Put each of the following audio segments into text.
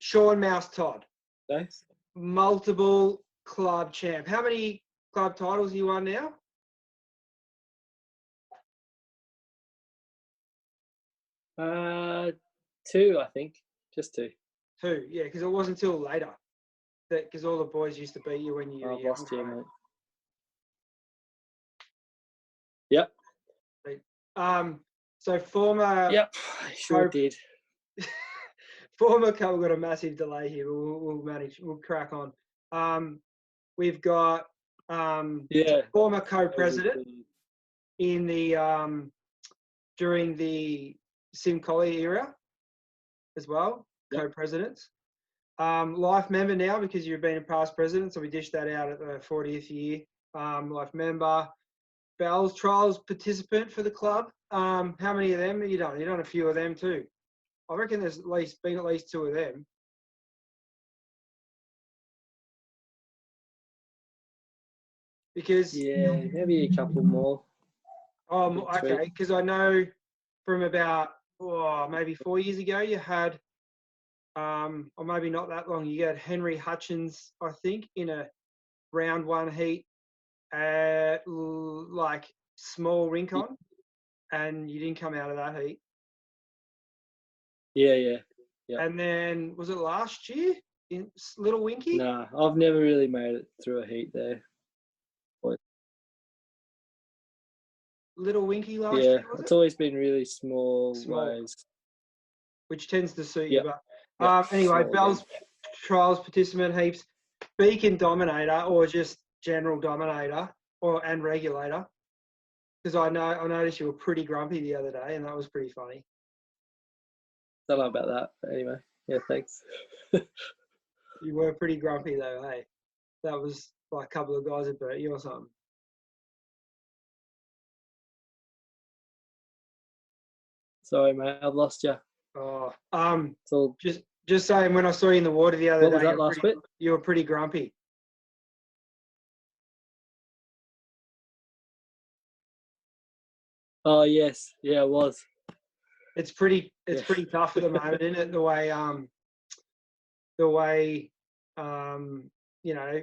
Shawn Mouse Todd, Nice. multiple club champ. How many club titles you won now? Two, I think. Just two. Two, yeah, because it wasn't until later that because all the boys used to beat you when you were I've young. lost two, mate. Yep. So former. Yep. I sure did. Former couple got a massive delay here. We'll manage. We'll crack on. We've got former co-president in the during the Sim Collie era as well. Yep. Co-presidents. Life member now because you've been a past president, so we dished that out at the 40th year. Life member. Bell's Trials participant for the club. How many of them have you done? You've done a few of them too. I reckon there's been at least two of them. Because maybe a couple more. Okay, because I know from about maybe 4 years ago you had, or maybe not that long, you had Henry Hutchins, I think, in a round one heat at like small Rincon, and you didn't come out of that heat. Yeah. And then was it last year in Little Winky? Nah, I've never really made it through a heat there. Little Winky last year, was it's always been really small ways. Which tends to suit you. But anyway, Bell's Trials participant heaps, Beacon Dominator or just General Dominator and Regulator. Because I noticed you were pretty grumpy the other day, and that was pretty funny. Don't know about that, but anyway. Yeah, thanks. You were pretty grumpy though, hey? That was like a couple of guys had burnt you or something. Sorry, mate, I've lost you. So just saying, when I saw you in the water the other day, was that last bit? You were pretty grumpy. Oh yes, yeah, it was. It's pretty tough at the moment, isn't it? The way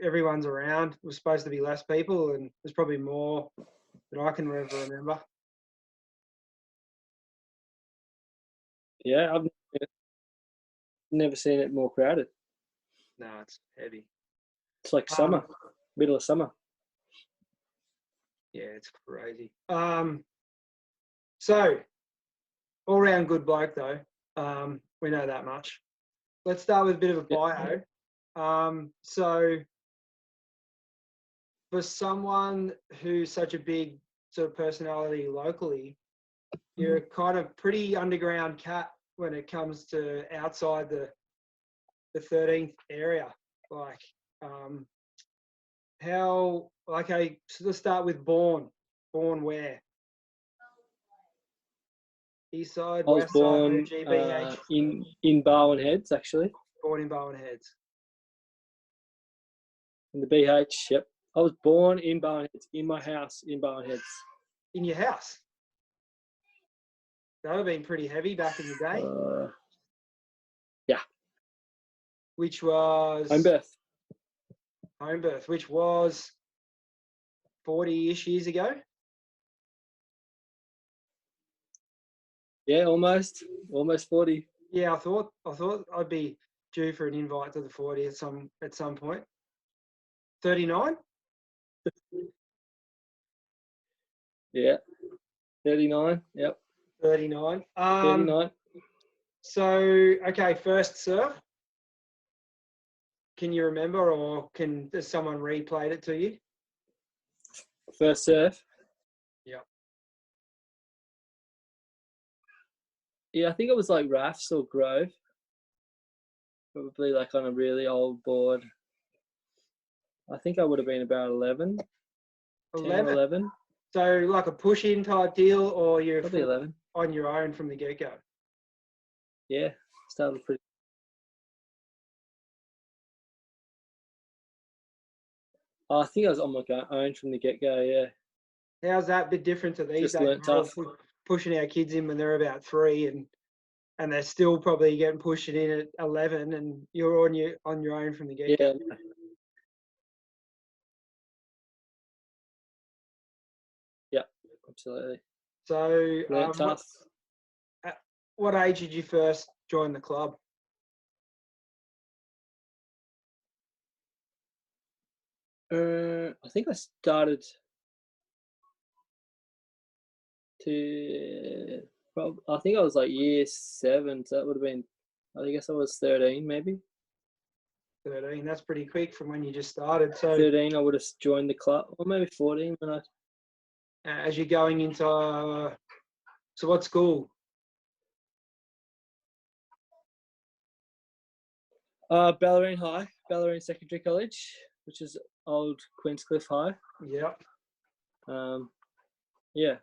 everyone's around. It was supposed to be less people, and there's probably more than I can ever remember. Yeah, I've never seen it more crowded. No, it's heavy. It's like summer, middle of summer. Yeah, it's crazy. So, all round good bloke though. We know that much. Let's start with a bit of a bio. So, for someone who's such a big sort of personality locally, you're kind of pretty underground cat when it comes to outside the 13th area. Like, so let's start with born. Born where? East side, I was west born side, OG, BH? in Barwon Heads, actually. Born in Barwon Heads. In the BH, yep. I was born in Barwon Heads, in my house in Barwon Heads. In your house? That would have been pretty heavy back in the day. Yeah. Which was? Home birth, which was 40-ish years ago. Yeah, almost 40. Yeah, I thought I'd be due for an invite to the 40 at some point. 39? Yeah. 39. Yep. 39. 39. So, okay, first surf. Can you remember, or has someone replayed it to you? First surf. Yeah. Yeah, I think it was like Rafts or Grove. Probably like on a really old board. I think I would have been about 11. 10 or 11. So like a push-in type deal, or you're probably 11 on your own from the get-go? Yeah, started pretty. I think I was on my own from the get-go, yeah. How's that a bit different to these days? Just learnt tough. Pushing our kids in when they're about 3 and and they're still probably getting pushed in at 11, and you're on your own from the get-go. Yeah. Yeah, absolutely. So, tough. what age did you first join the club? I think I started I think I was like year 7, so that would have been, I guess I was 13 maybe. 13, that's pretty quick from when you just started. So 13, I would have joined the club, or maybe 14 when I. As you're going into, so what school? Ballerine High, Ballerine Secondary College, which is old Queenscliff High. Yeah. Yeah.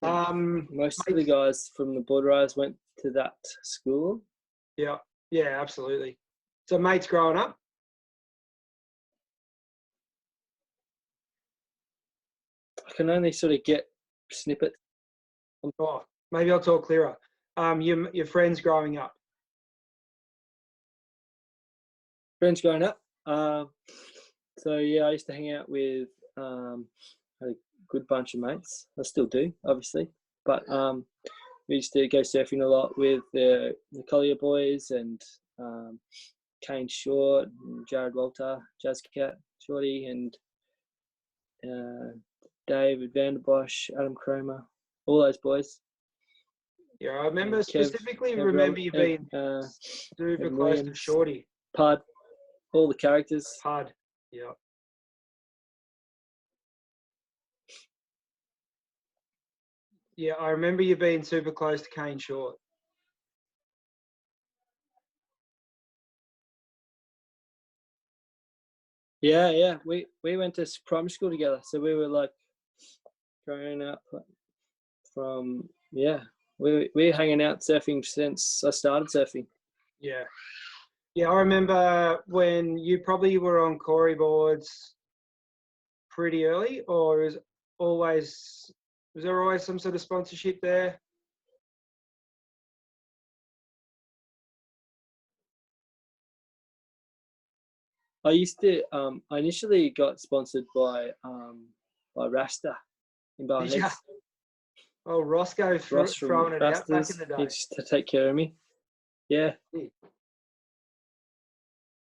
Most of the guys from the Boardriders went to that school. Yeah. Yeah, absolutely. So mates growing up? I can only sort of get snippets. Oh, maybe I'll talk clearer. Your friends growing up? Friends growing up. So yeah, I used to hang out with had a good bunch of mates. I still do, obviously, but we used to go surfing a lot with the Collier boys and Kane Short, and Jared Walter, Jazzcat, Shorty, and David Vanderbosch, Adam Cromer, all those boys. Yeah, I remember remember you being super close to Shorty. Pud, all the characters. Pud, yeah. Yeah, I remember you being super close to Kane Short. Yeah. We went to primary school together, so we were like growing up from we were hanging out surfing since I started surfing. Yeah. Yeah, I remember when you probably were on Corey boards pretty early, or was there always some sort of sponsorship there? I used to. I initially got sponsored by Rasta in Barheads. Oh, Roscoe throwing it out back in the day. He used to take care of me. Yeah.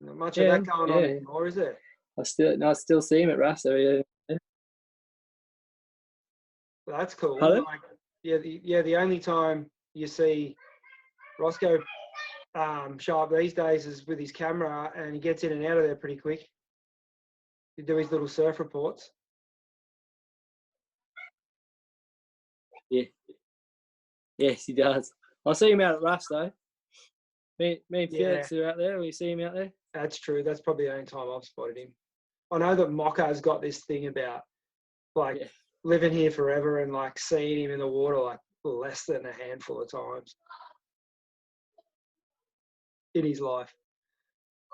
Not much of that going on anymore, is there? I still see him at Rasta. Yeah. Well, that's cool. Pardon? The only time you see Roscoe show up these days is with his camera, and he gets in and out of there pretty quick. He do his little surf reports. Yeah. Yes, he does. I see him out at Ruffs though. Me and Felix are out there. We see him out there. That's true. That's probably the only time I've spotted him. I know that Mocco's got this thing about living here forever and like seeing him in the water like less than a handful of times in his life.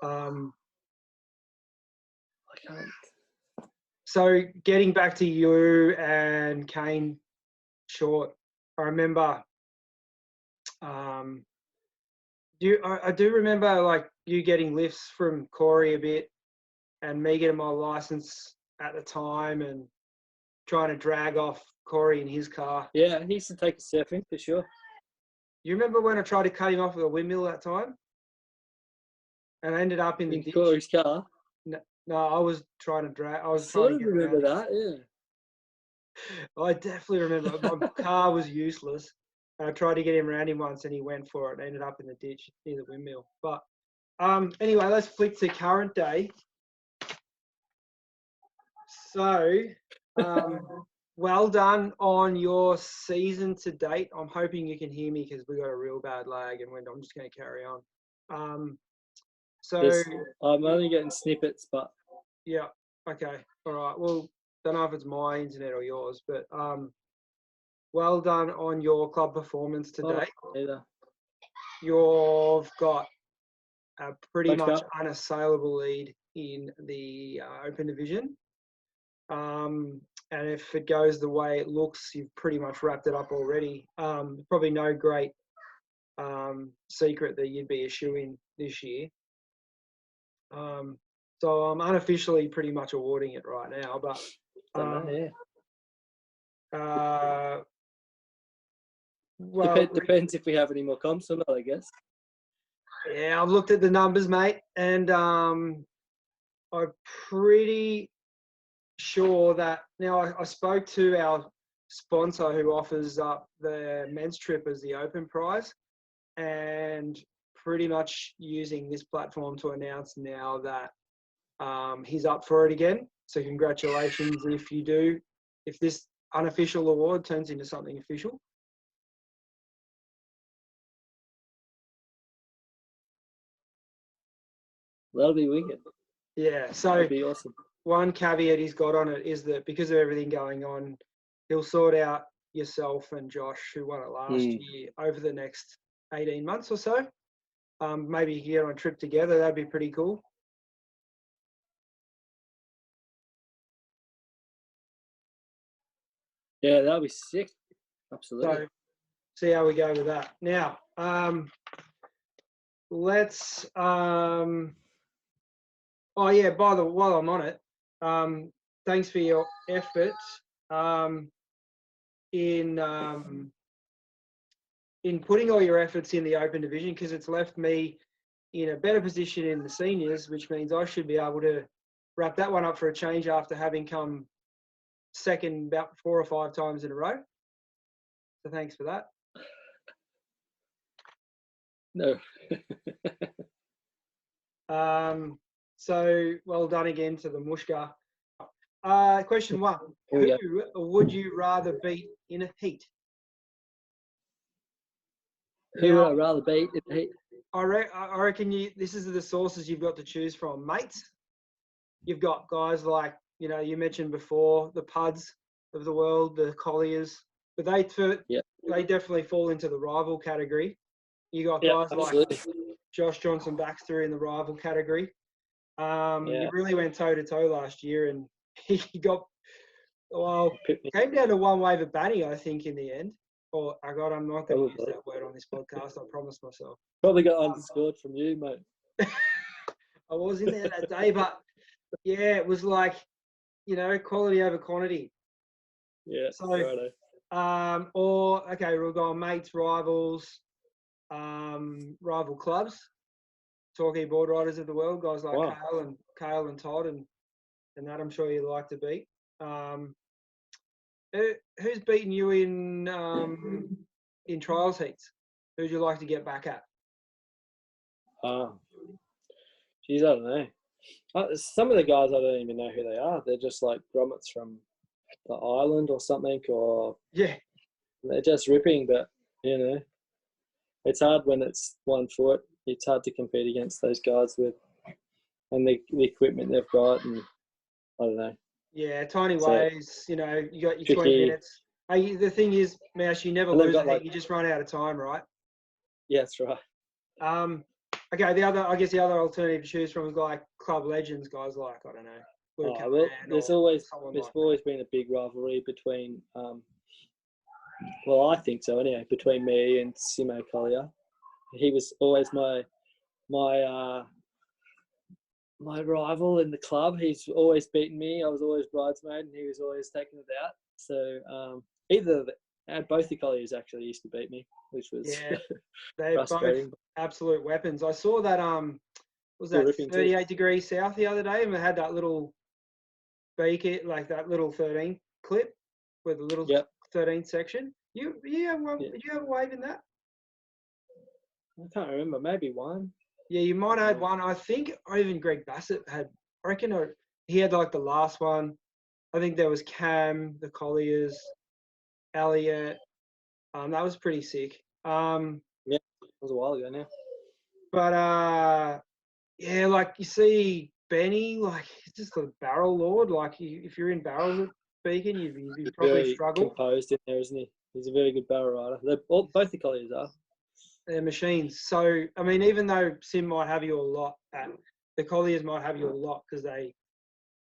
I can't. So getting back to you and Kane Short, I remember. I do remember like you getting lifts from Corey a bit, and me getting my license at the time and trying to drag off Corey in his car. Yeah, he used to take us surfing for sure. You remember when I tried to cut him off with a windmill that time? And I ended up in the ditch. Corey's car? No, I was trying to drag. I was trying to get remember that, yeah. I definitely remember. My car was useless. And I tried to get him around him once and he went for it and ended up in the ditch near the windmill. But anyway, let's flick to current day. So, well done on your season to date. I'm hoping you can hear me because we got a real bad lag and I'm just going to carry on. I'm only getting snippets, but... Yeah, okay. All right. Well, don't know if it's my internet or yours, but well done on your club performance today. You've got a pretty much unassailable lead in the Open Division. And if it goes the way it looks, you've pretty much wrapped it up already. Probably no great secret that you'd be a shoo-in this year. So I'm unofficially pretty much awarding it right now, but well, depends if we have any more comps or not, I guess. Yeah, I've looked at the numbers, mate, and I'm pretty sure that now I spoke to our sponsor who offers up the men's trip as the open prize, and pretty much using this platform to announce now that he's up for it again. So congratulations if this unofficial award turns into something official. That'll be wicked. Yeah, so that'll be awesome. One caveat he's got on it is that because of everything going on, he'll sort out yourself and Josh, who won it last year, over the next 18 months or so. Maybe you can get on a trip together. That'd be pretty cool. Yeah, that'd be sick. Absolutely. So, see how we go with that. Now, let's. Oh yeah, while I'm on it, thanks for your effort in putting all your efforts in the open division, because it's left me in a better position in the seniors, which means I should be able to wrap that one up for a change after having come second about 4 or 5 times in a row. So thanks for that. No. So well done again to the Mushka. Question 1. Who would you rather beat in a heat? Who would I rather beat in a heat? I reckon this is the sources you've got to choose from. Mates, you've got guys like, you mentioned before, the Puds of the world, the Colliers, but they definitely fall into the rival category. You got guys like Josh Johnson Baxter in the rival category. You really went toe-to-toe last year, and he came down to one wave of Banny, I think, in the end. Oh, I'm not going to use that word on this podcast, I promise myself. Probably got underscored from you, mate. I was in there that day, but yeah, it was like, quality over quantity. Yeah, so, righto. We'll go on mates, rivals, rival clubs. Torquay Boardriders of the world, guys like Kale and Todd and that I'm sure you'd like to beat. Who's beaten you in trials heats? Who'd you like to get back at? Geez, I don't know. Some of the guys, I don't even know who they are. They're just like grommets from the island or something, or they're just ripping. But it's hard when it's 1 foot. It's hard to compete against those guys and the equipment they've got, and I don't know. Yeah, tiny waves. You got your 20 minutes. The thing is, Mouse, you never lose a heat. You just run out of time, right? Yeah, that's right. Okay, the other alternative to choose from is like club legends, guys like, I don't know. There's always been a big rivalry between, I think so anyway, between me and Simo Collier. He was always my rival in the club. He's always beaten me. I was always bridesmaid, and he was always taking it out. So both the Colliers actually used to beat me, which was they're both absolute weapons. I saw that was that 38 degrees south the other day, and we had that little beacon, like that little 13 clip with the little 13 section. Did you have a wave in that? I can't remember. Maybe one. Yeah, you might have had one. I think even Greg Bassett had. I reckon he had like the last one. I think there was Cam, the Colliers, Elliot. That was pretty sick. Yeah, it was a while ago now. But like you see Benny, like he's just a barrel lord. Like if you're in barrels at Beacon, you'd probably struggle. Composed in there, isn't he? He's a very good barrel rider. Both the Colliers are. They're machines. So I mean, even though Sim might have you a lot, the Colliers might have you a lot because they,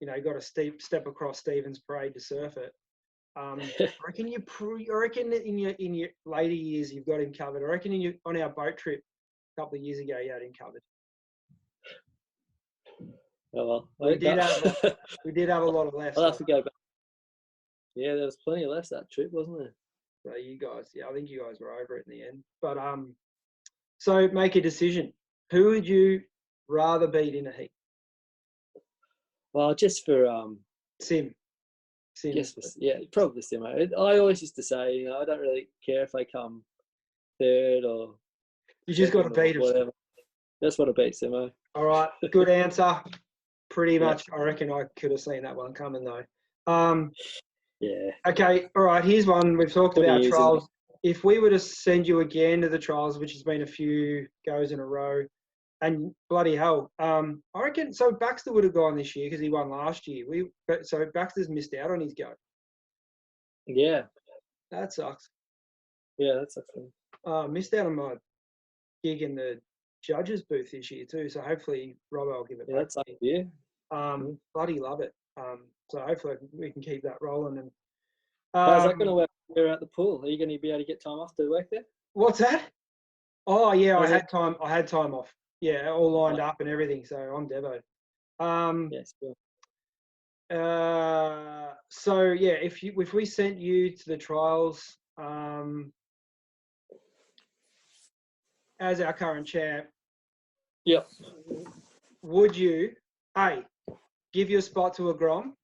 got a steep step across Stevens Parade to surf it. I reckon in your later years you've got him covered. I reckon on our boat trip a couple of years ago you had him covered. Oh well, we did have a lot of left. I'll have to go back. Yeah, there was plenty of left that trip, wasn't there? So you guys, I think you guys were over it in the end. But so make a decision. Who would you rather beat in a heat? Well, just for Sim. Yes, yeah, probably Sim. I always used to say, I don't really care if I come third or. You just got to beat him. Just want to beat Simo. All right, good answer. Pretty much, I reckon I could have seen that one coming though. Yeah. Okay, all right. Here's one we've talked about trials. If we were to send you again to the trials, which has been a few goes in a row, and bloody hell, I reckon so. Baxter would have gone this year because he won last year. So Baxter's missed out on his go. Yeah. That sucks. Yeah, that sucks. Missed out on my gig in the judges booth this year too. So hopefully Robbo will give it back. That's up to you. Bloody love it. So hopefully we can keep that rolling. And how's that going to work? You're at the pool. Are you going to be able to get time off to work there? What's that? Oh yeah, I had time off. Yeah, all lined up and everything. So I'm devo. Yes. Cool. So yeah, if we sent you to the trials, as our current champ, yep. Would you give your spot to a Grom?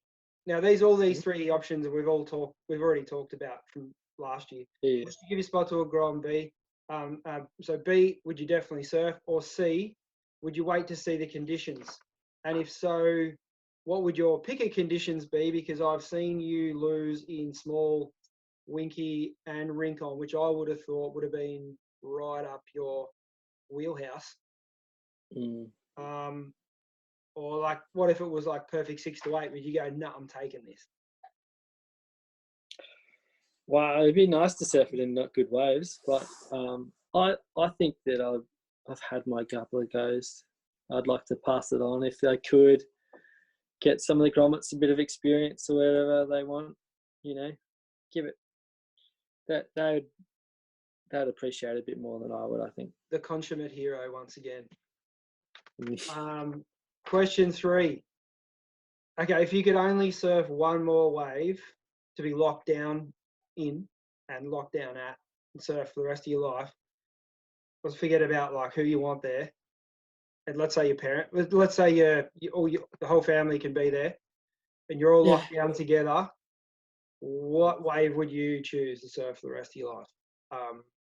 Now all these three options that we've already talked about from last year. Yeah. Would you give your spot to a Grom? B. So B, would you definitely surf? Or C, would you wait to see the conditions? And if so, what would your picker conditions be? Because I've seen you lose in small, Winky and Rincon, which I would have thought would have been right up your wheelhouse. Or like, what if it was like perfect 6 to 8? Would you go, no, I'm taking this? Well, it'd be nice to surf it in not good waves, but I think that I've had my couple of goes. I'd like to pass it on if I could. Get some of the grommets a bit of experience or whatever they want, give it. They'd appreciate it a bit more than I would, I think. The consummate hero once again. Question 3. Okay, if you could only surf one more wave to be locked down in and locked down at and surf for the rest of your life, let's forget about like who you want there. And let's say your parent, let's say the whole family can be there and you're all locked down together. What wave would you choose to surf for the rest of your life?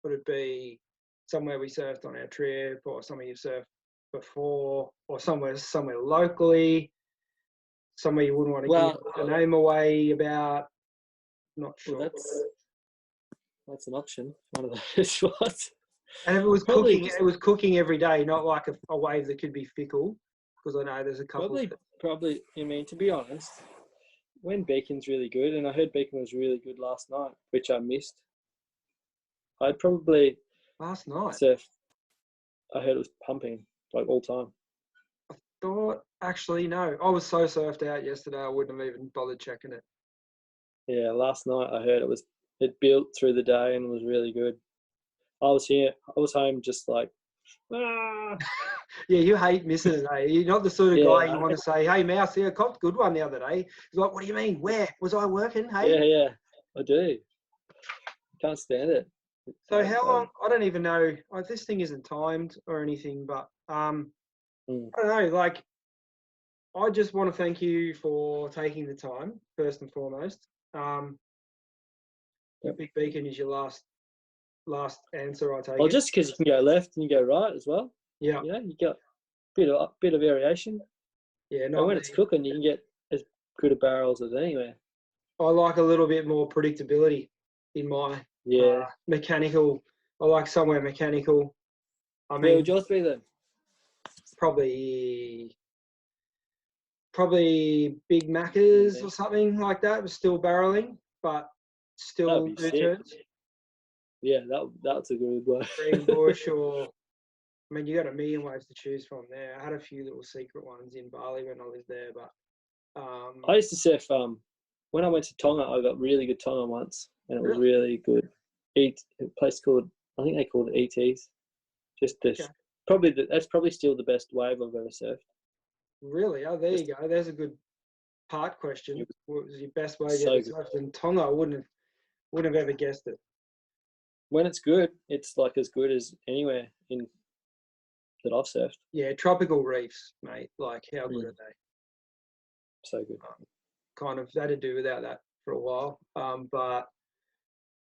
Would it be somewhere we surfed on our trip or somewhere you've surfed before or somewhere locally, somewhere you wouldn't want to give the name away about? Not sure. Well, that's an option. One of those spots. And if it was cooking, it was cooking every day, not like a wave that could be fickle. Because I know there's a couple. Probably. I mean, to be honest, when Beacon's really good, and I heard Beacon was really good last night, which I missed. I'd probably last night surf. I heard it was pumping like all time. I thought actually no. I was so surfed out yesterday. I wouldn't have even bothered checking it. Yeah, last night I heard it built through the day and was really good. I was home just like, Yeah, you hate missing it, eh? You're not the sort of guy you want to say, hey, Mouse, I copped a good one the other day. He's like, what do you mean? Where? Was I working? Hey? Yeah, I do. Can't stand it. So how long? I don't even know. This thing isn't timed or anything, but I don't know. Like, I just want to thank you for taking the time, first and foremost. Big Beacon is your last answer, I take it. Just because you can go left and you go right as well. Yeah. You got a bit of variation. Yeah. And when it's cooking, you can get as good a barrels as anywhere. I like a little bit more predictability in my mechanical. I like somewhere mechanical. I mean, where would yours be then? Probably Big Macca's or something like that. But still barreling, but still do turns. Yeah, that's a good one. Green Bush or, I mean, you got a million ways to choose from there. I had a few little secret ones in Bali when I was there, but I used to surf when I went to Tonga, I got really good Tonga once, and it was really good. A place called, I think they called it ETs. Just this, that's probably still the best wave I've ever surfed. Really? Oh, there you go. There's a good part question. What was your best wave you ever surfed in Tonga? I wouldn't have ever guessed it. When it's good, it's like as good as anywhere that I've surfed. Yeah, tropical reefs, mate. Like, how good are they? So good. Kind of had to do without that for a while. But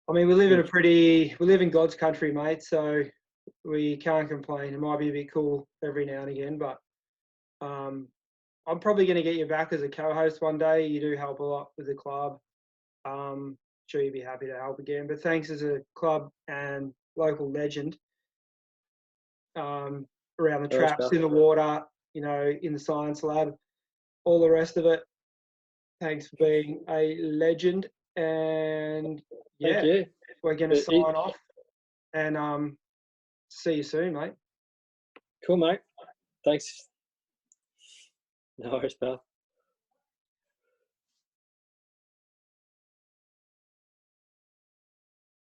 I mean, we live in God's country, mate. So we can't complain. It might be a bit cool every now and again, but I'm probably going to get you back as a co-host one day. You do help a lot with the club. Sure you'd be happy to help again. But thanks as a club and local legend around the traps, in the water, you know, in the science lab, all the rest of it. Thanks for being a legend. And yeah, we're going to sign off and see you soon, mate. Cool, mate. Thanks. No worries, pal.